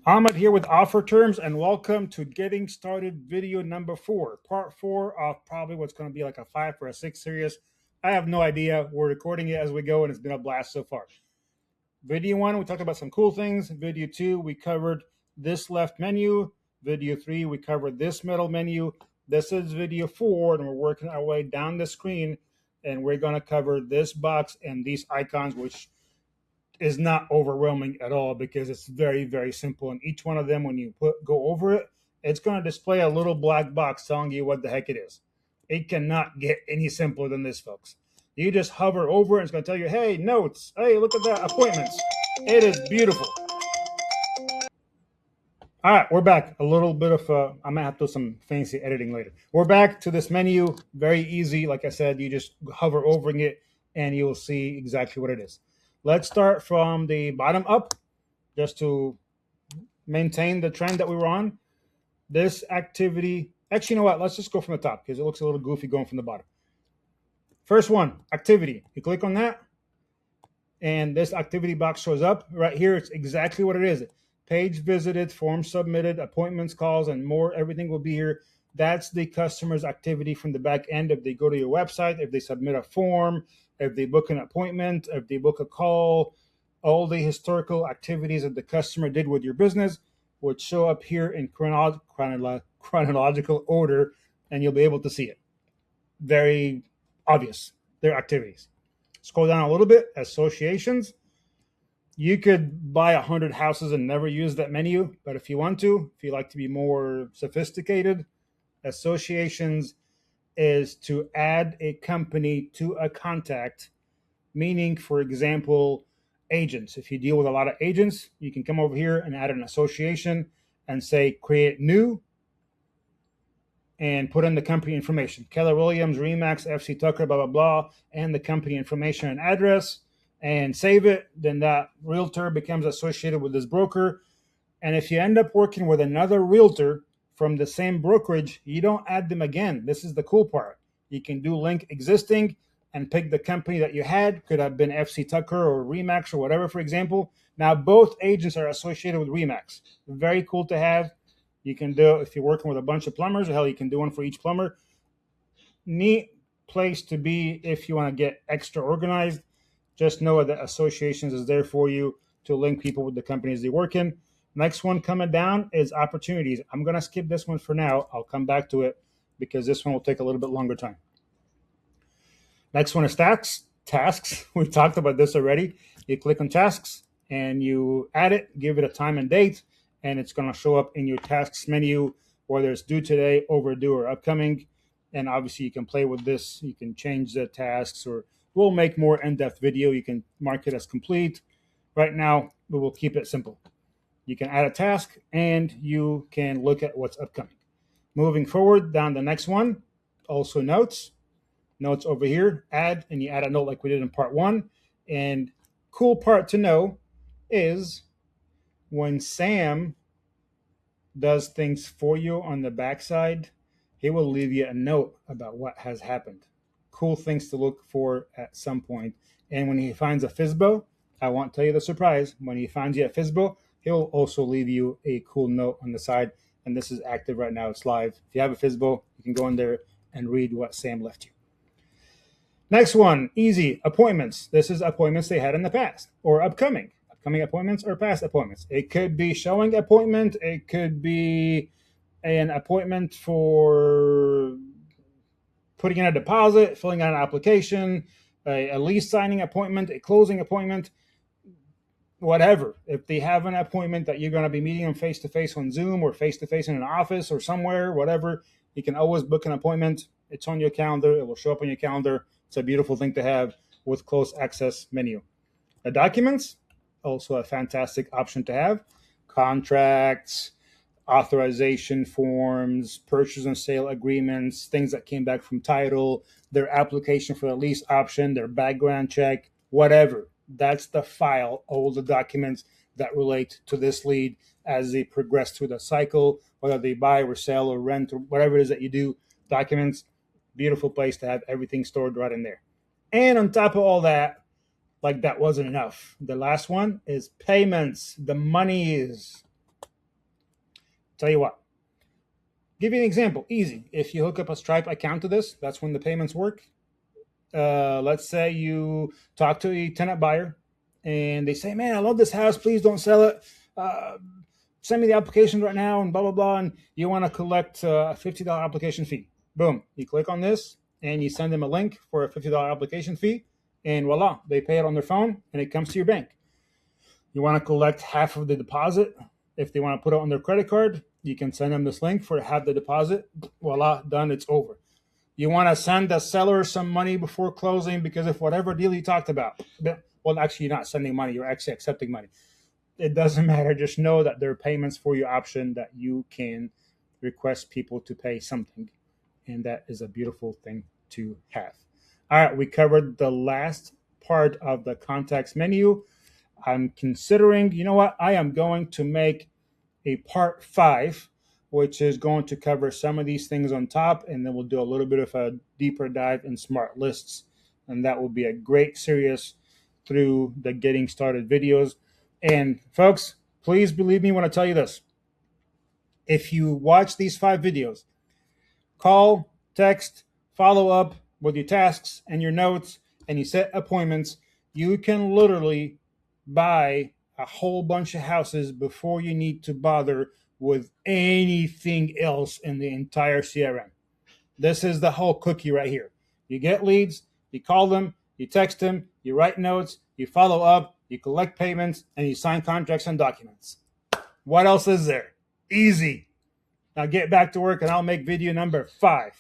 Ahmed here with OfferTermz, and welcome to Getting Started video number 4, part 4 of probably what's going to be like a 5 or a 6 series. I have no idea. We're recording it as we go, and it's been a blast so far. Video 1, we talked about some cool things. Video 2, we covered this left menu. Video 3, we covered this middle menu. This is video 4, and we're working our way down the screen, and we're going to cover this box and these icons, which is not overwhelming at all because it's very, very simple. And each one of them, when you go over it, it's going to display a little black box telling you what the heck it is. It cannot get any simpler than this, folks. You just hover over it, and it's going to tell you, hey, notes. Hey, look at that, appointments. It is beautiful. All right, we're back. A little bit of, I might have to do some fancy editing later. We're back to this menu. Very easy. Like I said, you just hover over it and you'll see exactly what it is. Let's start from the bottom up just to maintain the trend that we were on. This activity, actually, you know what? Let's just go from the top because it looks a little goofy going from the bottom. First one, activity. You click on that and this activity box shows up right here. It's exactly what it is. Page visited, form submitted, appointments, calls, and more. Everything will be here. That's the customer's activity from the back end. If they go to your website, if they submit a form, if they book an appointment, if they book a call, all the historical activities that the customer did with your business would show up here in chronological order, and you'll be able to see it. Very obvious, their activities. Scroll down a little bit, associations. You could buy 100 houses and never use that menu, but if you want to, if you like to be more sophisticated, associations is to add a company to a contact, meaning, for example, agents. If you deal with a lot of agents, you can come over here and add an association and say create new and put in the company information. Keller Williams, Remax, FC Tucker, blah, blah, blah, and the company information and address, and save it. Then that realtor becomes associated with this broker. And if you end up working with another realtor from the same brokerage, you don't add them again. This is the cool part. You can do link existing and pick the company that you had. Could have been FC Tucker or Remax or whatever, for example. Now, both agents are associated with Remax. Very cool to have. You can do, if you're working with a bunch of plumbers, hell, you can do one for each plumber. Neat place to be if you want to get extra organized. Just know that associations is there for you to link people with the companies they work in. Next one coming down is opportunities. I'm going to skip this one for now. I'll come back to it because this one will take a little bit longer time. Next one is tasks. We've talked about this already. You click on tasks and you add it, give it a time and date, and it's going to show up in your tasks menu, whether it's due today, overdue, or upcoming. And obviously you can play with this. You can change the tasks, or we'll make more in-depth video. You can mark it as complete. Right now, we will keep it simple. You can add a task and you can look at what's upcoming. Moving forward, down the next one, also notes. Notes over here, add, and you add a note like we did in part 1. And cool part to know is when Sam does things for you on the backside, he will leave you a note about what has happened. Cool things to look for at some point. And when he finds a FISBO, I won't tell you the surprise. When he finds you a FISBO, he'll also leave you a cool note on the side. And this is active right now. It's live. If you have a FISBO, you can go in there and read what Sam left you. Next one, easy, appointments. This is appointments they had in the past or upcoming appointments or past appointments. It could be showing appointment. It could be an appointment for putting in a deposit, filling out an application, a lease signing appointment, a closing appointment, whatever. If they have an appointment that you're going to be meeting them face-to-face on Zoom or face-to-face in an office or somewhere, whatever, you can always book an appointment. It's on your calendar. It will show up on your calendar. It's a beautiful thing to have with close access menu. The documents, also a fantastic option to have. Contracts, authorization forms, purchase and sale agreements, things that came back from title, their application for the lease option, their background check, whatever. That's the file, all the documents that relate to this lead as they progress through the cycle, whether they buy or sell or rent or whatever it is that you do, documents, beautiful place to have everything stored right in there. And on top of all that, like that wasn't enough. The last one is payments, the monies. Tell you what, give you an example, easy. If you hook up a Stripe account to this, that's when the payments work. Let's say you talk to a tenant buyer and they say, man, I love this house, please don't sell it. Send me the application right now and blah, blah, blah. And you want to collect a $50 application fee. Boom. You click on this and you send them a link for a $50 application fee. And voila, they pay it on their phone and it comes to your bank. You want to collect half of the deposit. If they want to put it on their credit card, you can send them this link for half the deposit. Voila, done, it's over. You want to send the seller some money before closing because of whatever deal you talked about. Well, actually, you're not sending money. You're actually accepting money. It doesn't matter. Just know that there are payments for your option that you can request people to pay something. And that is a beautiful thing to have. All right, we covered the last part of the contacts menu. I'm considering, you know what? I am going to make a part 5, which is going to cover some of these things on top, and then we'll do a little bit of a deeper dive in smart lists. And that will be a great series through the getting started videos. And folks, please believe me when I tell you this. If you watch these 5 videos, call, text, follow up with your tasks and your notes, and you set appointments, you can literally buy a whole bunch of houses before you need to bother with anything else in the entire CRM. This is the whole cookie right here. You get leads, you call them, you text them, you write notes, you follow up, you collect payments, and you sign contracts and documents. What else is there? Easy. Now get back to work and I'll make video number 5.